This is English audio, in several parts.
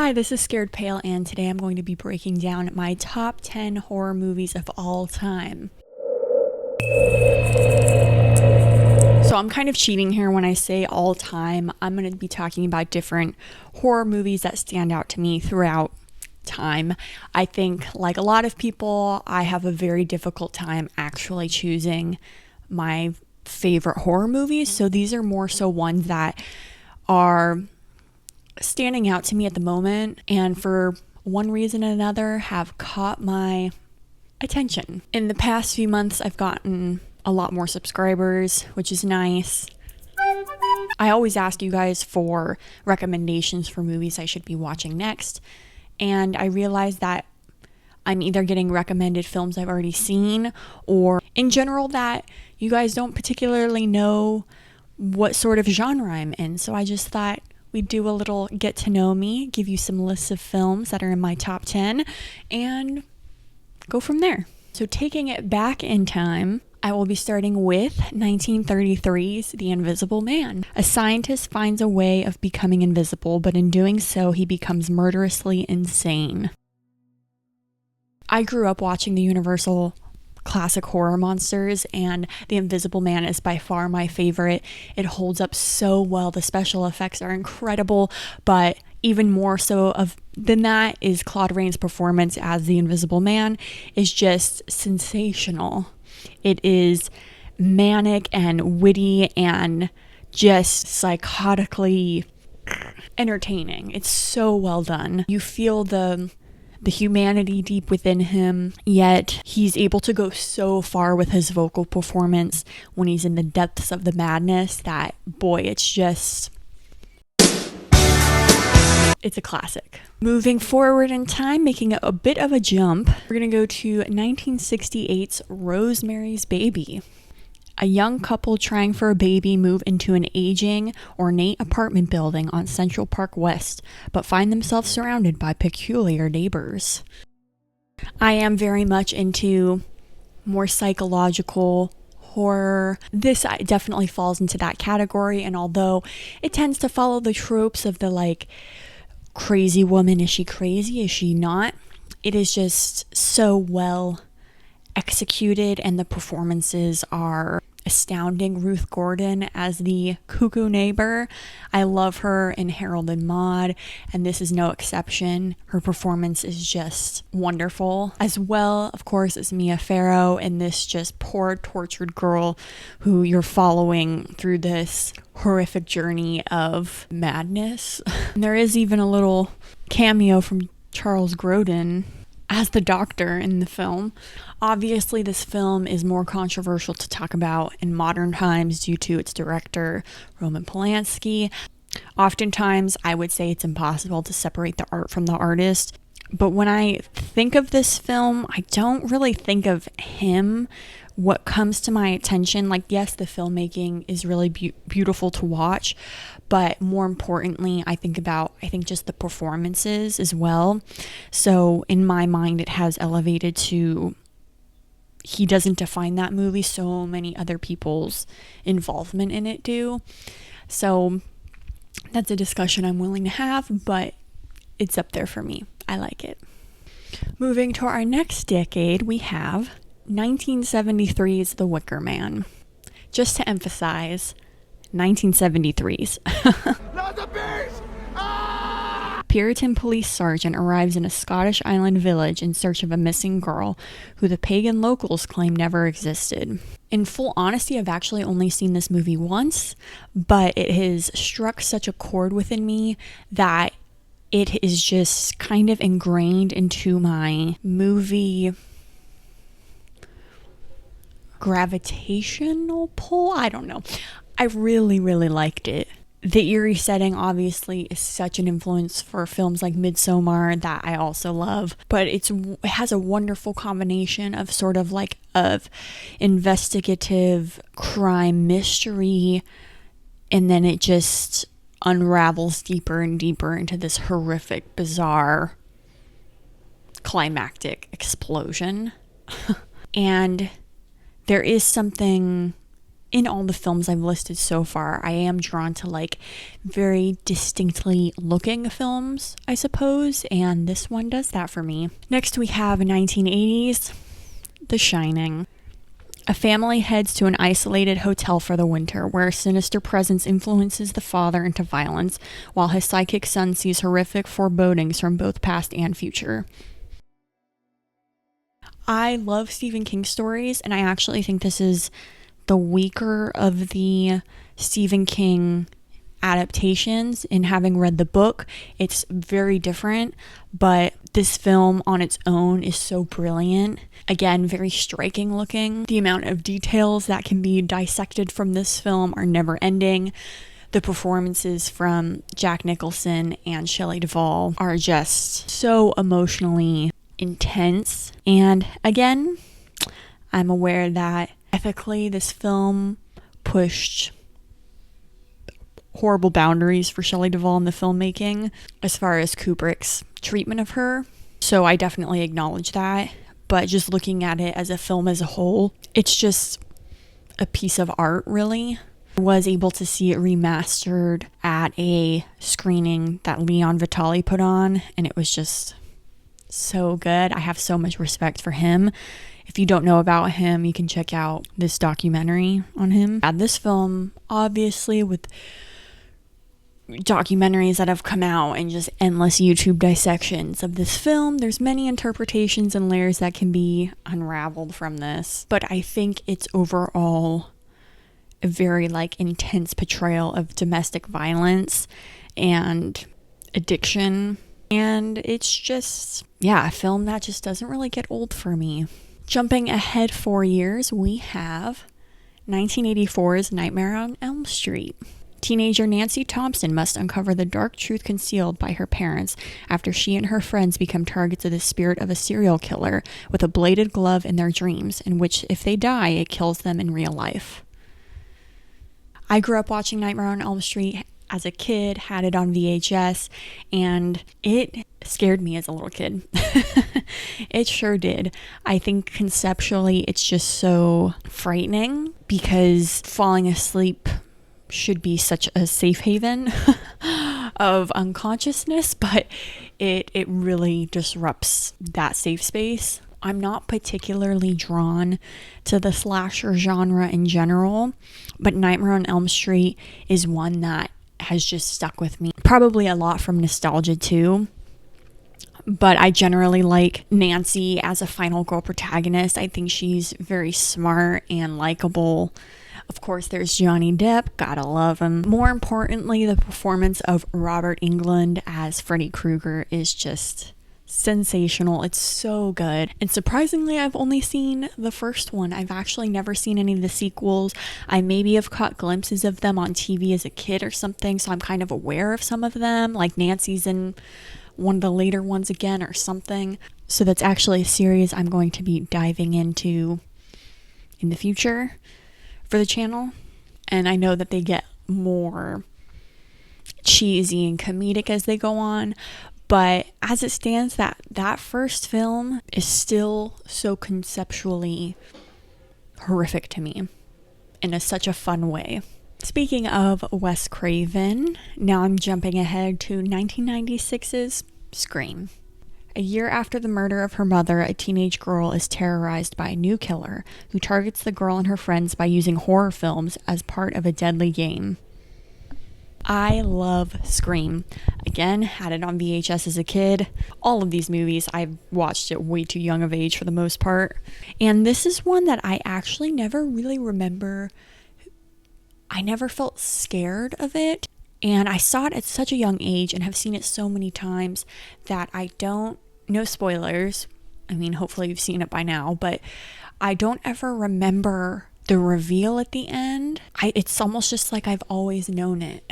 Hi, this is Scared Pale, and today I'm going to be breaking down my top 10 horror movies of all time. So I'm kind of cheating here when I say all time. I'm going to be talking about different horror movies that stand out to me throughout time. I think, like a lot of people, I have a very difficult time actually choosing my favorite horror movies. So these are more so ones that are standing out to me at the moment, and for one reason or another have caught my attention. In the past few months, I've gotten a lot more subscribers, which is nice. I always ask you guys for recommendations for movies I should be watching next, and I realized that I'm either getting recommended films I've already seen, or in general that you guys don't particularly know what sort of genre I'm in. So I just thought we'd do a little get to know me, give you some lists of films that are in my top 10, and go from there. So taking it back in time, I will be starting with 1933's The Invisible Man. A scientist finds a way of becoming invisible, but in doing so, he becomes murderously insane. I grew up watching the Universal classic horror monsters, and The Invisible Man is by far my favorite. It holds up so well. The special effects are incredible, but even more so than that is Claude Rains' performance as the Invisible Man is just sensational. It is manic and witty and just psychotically entertaining. It's so well done. You feel the humanity deep within him, yet he's able to go so far with his vocal performance when he's in the depths of the madness that, boy, it's a classic. Moving forward in time, making a bit of a jump, we're going to go to 1968's Rosemary's Baby. A young couple trying for a baby move into an aging, ornate apartment building on Central Park West, but find themselves surrounded by peculiar neighbors. I am very much into more psychological horror. This definitely falls into that category, and although it tends to follow the tropes of the crazy woman, is she crazy, is she not, it is just so well executed, and the performances are astounding. Ruth Gordon as the cuckoo neighbor, I love her in Harold and Maude, and this is no exception. Her performance is just wonderful, as well, of course, as Mia Farrow in this just poor tortured girl who you're following through this horrific journey of madness. And there is even a little cameo from Charles Grodin as the doctor in the film. Obviously, this film is more controversial to talk about in modern times due to its director, Roman Polanski. Oftentimes, I would say it's impossible to separate the art from the artist. But when I think of this film, I don't really think of him. What comes to my attention, yes, the filmmaking is really beautiful to watch, but more importantly, I think just the performances as well. So in my mind, it has elevated to, he doesn't define that movie, so many other people's involvement in it do. So that's a discussion I'm willing to have, but it's up there for me. I like it. Moving to our next decade, we have 1973's The Wicker Man. Just to emphasize, 1973's. Not the beast! Ah! Puritan police sergeant arrives in a Scottish island village in search of a missing girl who the pagan locals claim never existed. In full honesty, I've actually only seen this movie once, but it has struck such a chord within me that it is just kind of ingrained into my movie gravitational pull. I don't know. I really, really liked it. The eerie setting obviously is such an influence for films like Midsommar that I also love, but it has a wonderful combination of of investigative crime mystery, and then it just unravels deeper and deeper into this horrific, bizarre, climactic explosion. And there is something in all the films I've listed so far, I am drawn to like very distinctly looking films, I suppose, and this one does that for me. Next we have 1980s, The Shining. A family heads to an isolated hotel for the winter, where a sinister presence influences the father into violence, while his psychic son sees horrific forebodings from both past and future. I love Stephen King stories, and I actually think this is the weaker of the Stephen King adaptations. In having read the book, it's very different, but this film on its own is so brilliant. Again, very striking looking. The amount of details that can be dissected from this film are never ending. The performances from Jack Nicholson and Shelley Duvall are just so emotionally intense. And again, I'm aware that ethically this film pushed horrible boundaries for Shelley Duvall in the filmmaking as far as Kubrick's treatment of her. So I definitely acknowledge that. But just looking at it as a film as a whole, it's just a piece of art, really. I was able to see it remastered at a screening that Leon Vitali put on, and it was just so good. I have so much respect for him. If you don't know about him, you can check out this documentary on him. This film, obviously, with documentaries that have come out and just endless YouTube dissections of this film, there's many interpretations and layers that can be unraveled from this. But I think it's overall a very intense portrayal of domestic violence and addiction. And it's just, a film that just doesn't really get old for me. Jumping ahead 4 years, we have 1984's Nightmare on Elm Street. Teenager Nancy Thompson must uncover the dark truth concealed by her parents after she and her friends become targets of the spirit of a serial killer with a bladed glove in their dreams, in which, if they die, it kills them in real life. I grew up watching Nightmare on Elm Street as a kid, had it on VHS, and it scared me as a little kid. It sure did. I think conceptually it's just so frightening because falling asleep should be such a safe haven of unconsciousness, but it really disrupts that safe space. I'm not particularly drawn to the slasher genre in general, but Nightmare on Elm Street is one that has just stuck with me. Probably a lot from nostalgia too, but I generally like Nancy as a final girl protagonist. I think she's very smart and likable. Of course, there's Johnny Depp, gotta love him. More importantly, the performance of Robert Englund as Freddy Krueger is just sensational. It's so good. And surprisingly, I've only seen the first one. I've actually never seen any of the sequels. I maybe have caught glimpses of them on TV as a kid or something, so I'm kind of aware of some of them, like Nancy's in one of the later ones again or something. So that's actually a series I'm going to be diving into in the future for the channel. And I know that they get more cheesy and comedic as they go on, but as it stands, that first film is still so conceptually horrific to me in such a fun way. Speaking of Wes Craven, now I'm jumping ahead to 1996's Scream. A year after the murder of her mother, a teenage girl is terrorized by a new killer who targets the girl and her friends by using horror films as part of a deadly game. I love Scream. Again, had it on VHS as a kid. All of these movies, I've watched at way too young of age for the most part. And this is one that I actually never really remember. I never felt scared of it. And I saw it at such a young age and have seen it so many times that no spoilers. I mean, hopefully you've seen it by now, but I don't ever remember the reveal at the end. It's almost just like I've always known it.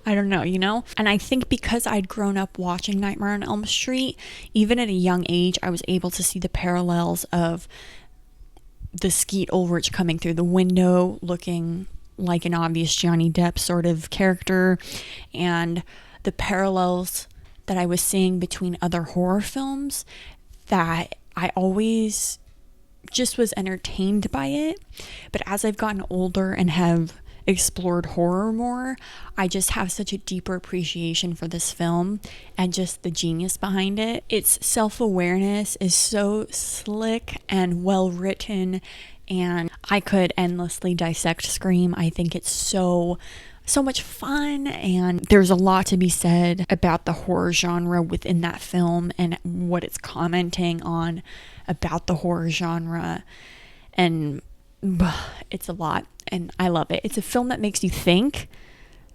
I don't know, And I think because I'd grown up watching Nightmare on Elm Street, even at a young age, I was able to see the parallels of the Skeet Ulrich coming through the window, looking like an obvious Johnny Depp sort of character, and the parallels that I was seeing between other horror films that I always just was entertained by it. But as I've gotten older and have explored horror more, I just have such a deeper appreciation for this film and just the genius behind it. Its self-awareness is so slick and well written, and I could endlessly dissect Scream. I think it's so much fun, and there's a lot to be said about the horror genre within that film and what it's commenting on about the horror genre, and it's a lot, and I love it. It's a film that makes you think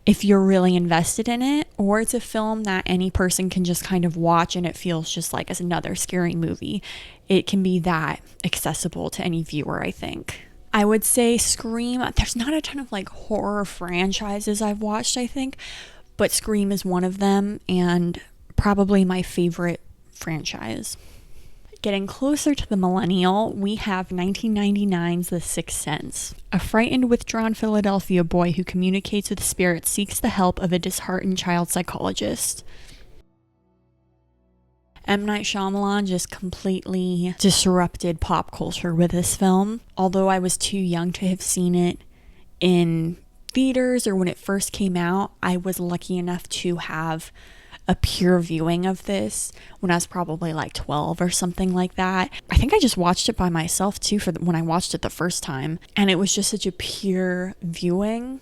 if you're really invested in it, or it's a film that any person can just kind of watch and it feels just like as another scary movie. It can be that accessible to any viewer, I think. I would say Scream, there's not a ton of like horror franchises I've watched, I think, but Scream is one of them and probably my favorite franchise. Getting closer to the millennial, we have 1999's The Sixth Sense. A frightened, withdrawn Philadelphia boy who communicates with spirits seeks the help of a disheartened child psychologist. M. Night Shyamalan just completely disrupted pop culture with this film. Although I was too young to have seen it in theaters or when it first came out, I was lucky enough to have a pure viewing of this when I was probably like 12 or something like that. I think I just watched it by myself too when I watched it the first time, and it was just such a pure viewing,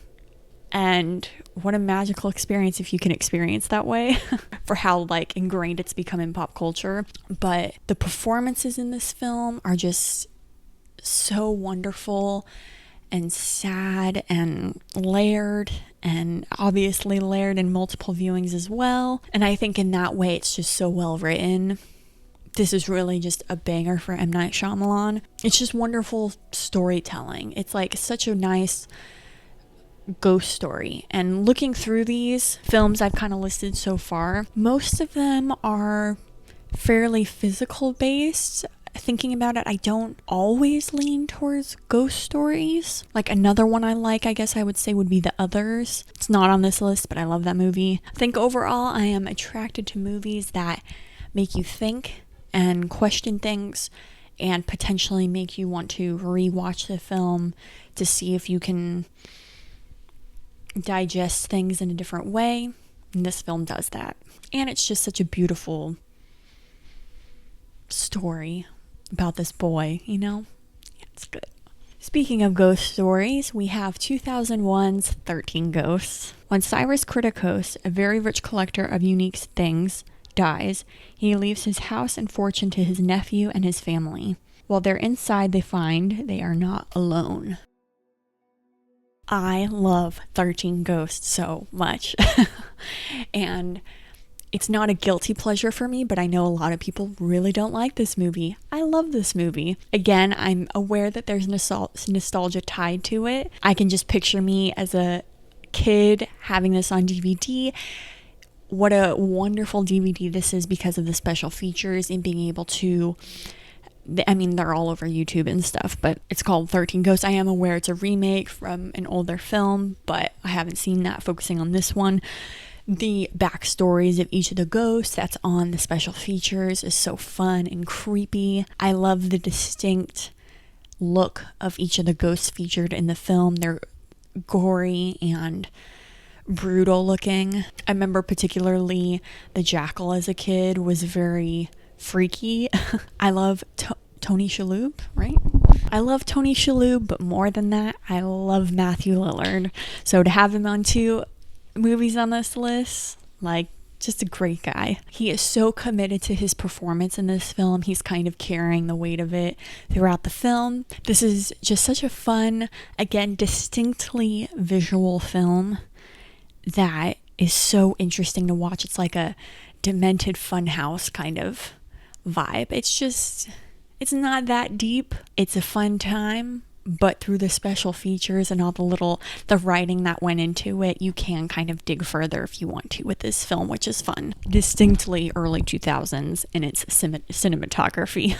and what a magical experience if you can experience that way for how like ingrained it's become in pop culture. But the performances in this film are just so wonderful and sad and layered, and obviously layered in multiple viewings as well. And I think in that way it's just so well written. This is really just a banger for M. Night Shyamalan. It's just wonderful storytelling. It's like such a nice ghost story. And looking through these films I've kind of listed so far, most of them are fairly physical based. Thinking about it, I don't always lean towards ghost stories. Like another one I like, I guess I would say, would be The Others. It's not on this list, but I love that movie. I think overall I am attracted to movies that make you think and question things and potentially make you want to rewatch the film to see if you can digest things in a different way. And this film does that. And it's just such a beautiful story about this boy, you know? Yeah, it's good. Speaking of ghost stories, we have 2001's 13 Ghosts. When Cyrus Kritikos, a very rich collector of unique things, dies, he leaves his house and fortune to his nephew and his family. While they're inside, they find they are not alone. I love 13 Ghosts so much. And it's not a guilty pleasure for me, but I know a lot of people really don't like this movie. I love this movie. Again, I'm aware that there's nostalgia tied to it. I can just picture me as a kid having this on DVD. What a wonderful DVD this is because of the special features and being able to, I mean, they're all over YouTube and stuff, but it's called 13 Ghosts. I am aware it's a remake from an older film, but I haven't seen that, focusing on this one. The backstories of each of the ghosts that's on the special features is so fun and creepy. I love the distinct look of each of the ghosts featured in the film. They're gory and brutal looking. I remember particularly the jackal as a kid was very freaky. I love Tony Shalhoub, right? I love Tony Shalhoub, but more than that, I love Matthew Lillard. So to have him on two movies on this list, like, just a great guy. He is so committed to his performance in this film. He's kind of carrying the weight of it throughout the film. This is just such a fun, again, distinctly visual film that is so interesting to watch. It's like a demented funhouse kind of vibe. It's not that deep. It's a fun time. But through the special features and all the writing that went into it, you can kind of dig further if you want to with this film, which is fun. Distinctly early 2000s in its cinematography.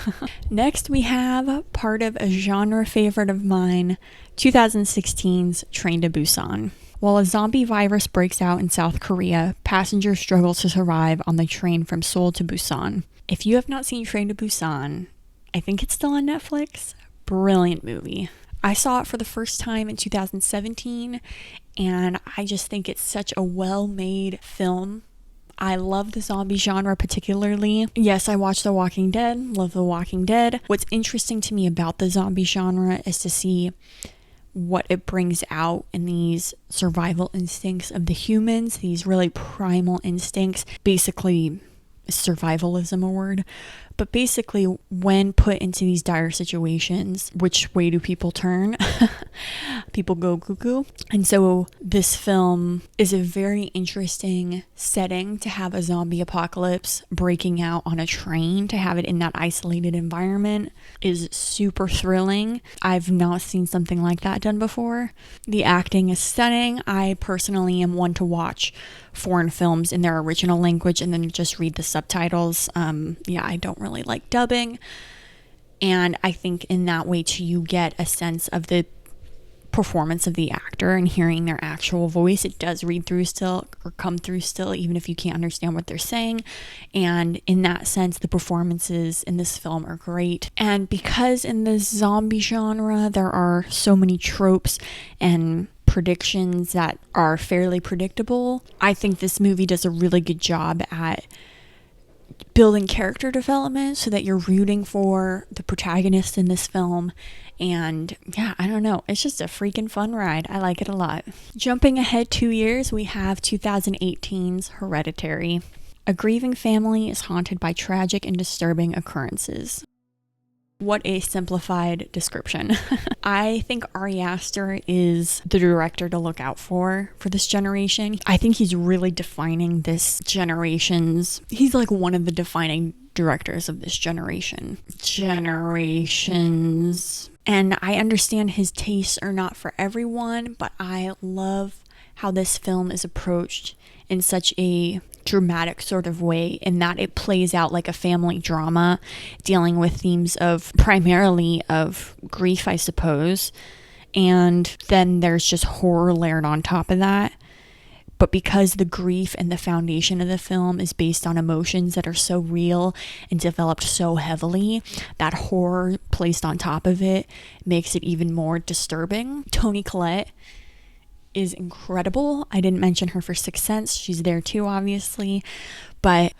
Next, we have part of a genre favorite of mine, 2016's Train to Busan. While a zombie virus breaks out in South Korea, passengers struggle to survive on the train from Seoul to Busan. If you have not seen Train to Busan, I think it's still on Netflix. brilliant movie. I saw it for the first time in 2017, and I just think it's such a well-made film. I love the zombie genre particularly. Yes, I watch The Walking Dead, love The Walking Dead. What's interesting to me about the zombie genre is to see what it brings out in these survival instincts of the humans, these really primal instincts. Basically, is survivalism a word? But basically, when put into these dire situations, which way do people turn? People go cuckoo. And so this film is a very interesting setting to have a zombie apocalypse breaking out on a train, to have it in that isolated environment is super thrilling. I've not seen something like that done before. The acting is stunning. I personally am one to watch foreign films in their original language and then just read the subtitles. I don't really like dubbing, and I think in that way too you get a sense of the performance of the actor, and hearing their actual voice, it does read through still, or come through still, even if you can't understand what they're saying. And in that sense, the performances in this film are great. And because in the zombie genre there are so many tropes and predictions that are fairly predictable, I think this movie does a really good job at building character development so that you're rooting for the protagonist in this film. And yeah, I don't know, it's just a freaking fun ride. I like it a lot. Jumping ahead 2 years, we have 2018's Hereditary. A grieving family is haunted by tragic and disturbing occurrences. What a simplified description. I think Ari Aster is the director to look out for this generation. I think he's really defining this generation's, he's like one of the defining directors of this generations. And I understand his tastes are not for everyone, but I love how this film is approached in such a dramatic sort of way, in that it plays out like a family drama dealing with themes of primarily of grief, I suppose, and then there's just horror layered on top of that. But because the grief and the foundation of the film is based on emotions that are so real and developed so heavily, that horror placed on top of it makes it even more disturbing. Toni Collette is incredible. I didn't mention her for Sixth Sense. She's there too, obviously, but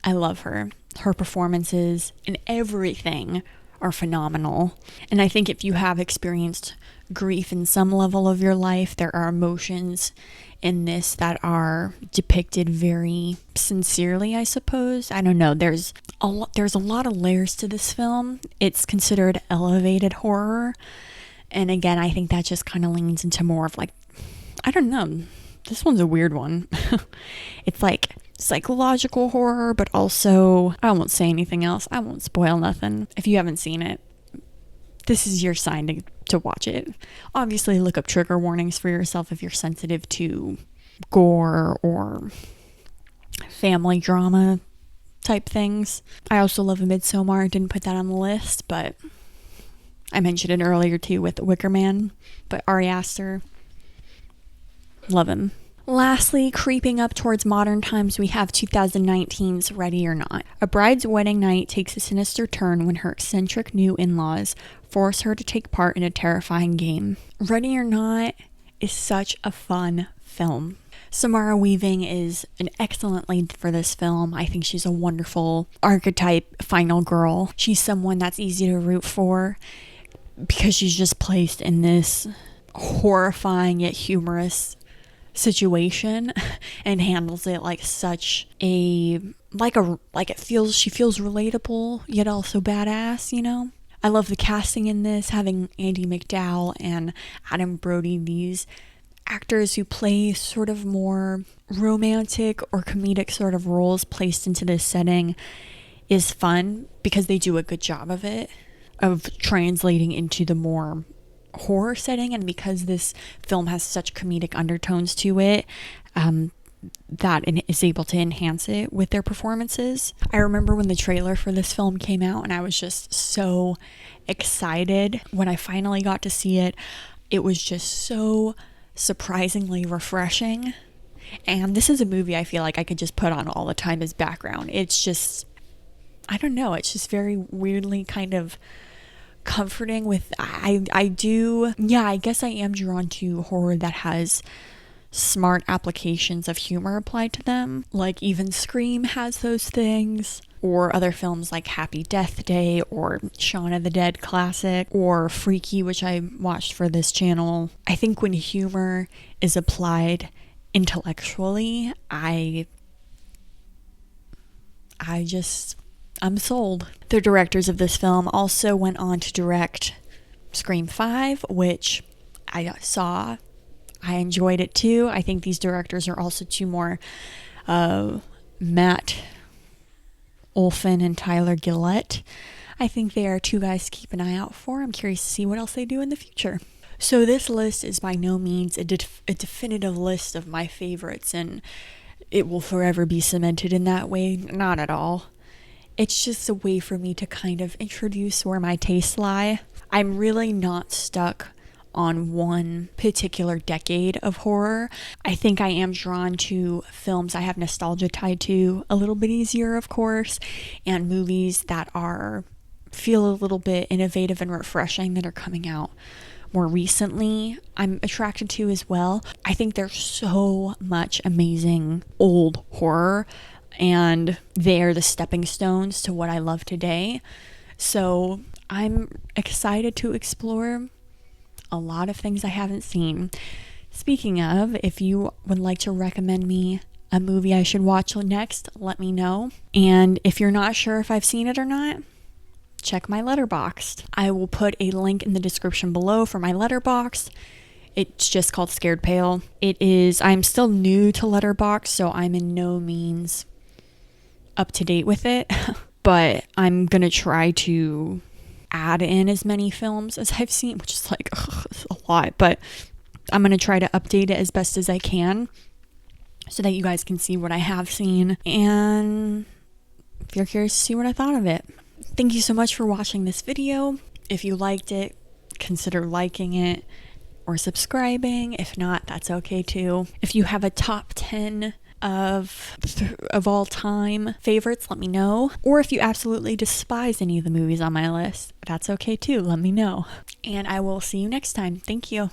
I love her. Her performances and everything are phenomenal. And I think if you have experienced grief in some level of your life, there are emotions in this that are depicted very sincerely, I suppose. I don't know. There's a lot of layers to this film. It's considered elevated horror. And again, I think that just kind of leans into more of like, I don't know, this one's a weird one. It's like psychological horror, but also, I won't say anything else. I won't spoil nothing. If you haven't seen it, this is your sign to watch it. Obviously, look up trigger warnings for yourself if you're sensitive to gore or family drama type things. I also love Midsommar. Didn't put that on the list, but I mentioned it earlier too with Wicker Man, but Ari Aster, love him. Lastly, creeping up towards modern times, we have 2019's Ready or Not. A bride's wedding night takes a sinister turn when her eccentric new in-laws force her to take part in a terrifying game. Ready or Not is such a fun film. Samara Weaving is an excellent lead for this film. I think she's a wonderful archetype final girl. She's someone that's easy to root for, because she's just placed in this horrifying yet humorous situation and handles it like such a she feels relatable yet also badass, you know? I love the casting in this, having Andie MacDowell and Adam Brody, these actors who play sort of more romantic or comedic sort of roles placed into this setting is fun because they do a good job of it, of translating into the more horror setting. And because this film has such comedic undertones to it, that is able to enhance it with their performances. I remember when the trailer for this film came out and I was just so excited when I finally got to see it. It was just so surprisingly refreshing. And this is a movie I feel like I could just put on all the time as background. It's just, I don't know, it's just very weirdly kind of comforting with, I do, yeah, I guess I am drawn to horror that has smart applications of humor applied to them. Like even Scream has those things, or other films like Happy Death Day or Shaun of the Dead classic, or Freaky, which I watched for this channel. I think when humor is applied intellectually, I'm sold. The directors of this film also went on to direct Scream 5, which I saw. I enjoyed it too. I think these directors are also two more, Matt Olfin and Tyler Gillett. I think they are two guys to keep an eye out for. I'm curious to see what else they do in the future. So this list is by no means a definitive list of my favorites, and it will forever be cemented in that way. Not at all. It's just a way for me to kind of introduce where my tastes lie. I'm really not stuck on one particular decade of horror. I think I am drawn to films I have nostalgia tied to a little bit easier, of course, and movies that feel a little bit innovative and refreshing that are coming out more recently, I'm attracted to as well. I think there's so much amazing old horror, and they're the stepping stones to what I love today. So I'm excited to explore a lot of things I haven't seen. Speaking of, if you would like to recommend me a movie I should watch next, let me know. And if you're not sure if I've seen it or not, check my Letterboxd. I will put a link in the description below for my Letterboxd. It's just called Scared Pale. I'm still new to Letterboxd, so I'm in no means up to date with it, but I'm gonna try to add in as many films as I've seen, which is like a lot, but I'm going to try to update it as best as I can so that you guys can see what I have seen, and if you're curious to see what I thought of it. Thank you so much for watching this video. If you liked it, consider liking it or subscribing. If not, that's okay too. If you have a top 10 of all time favorites, let me know. Or if you absolutely despise any of the movies on my list, that's okay too, let me know. And I will see you next time. Thank you.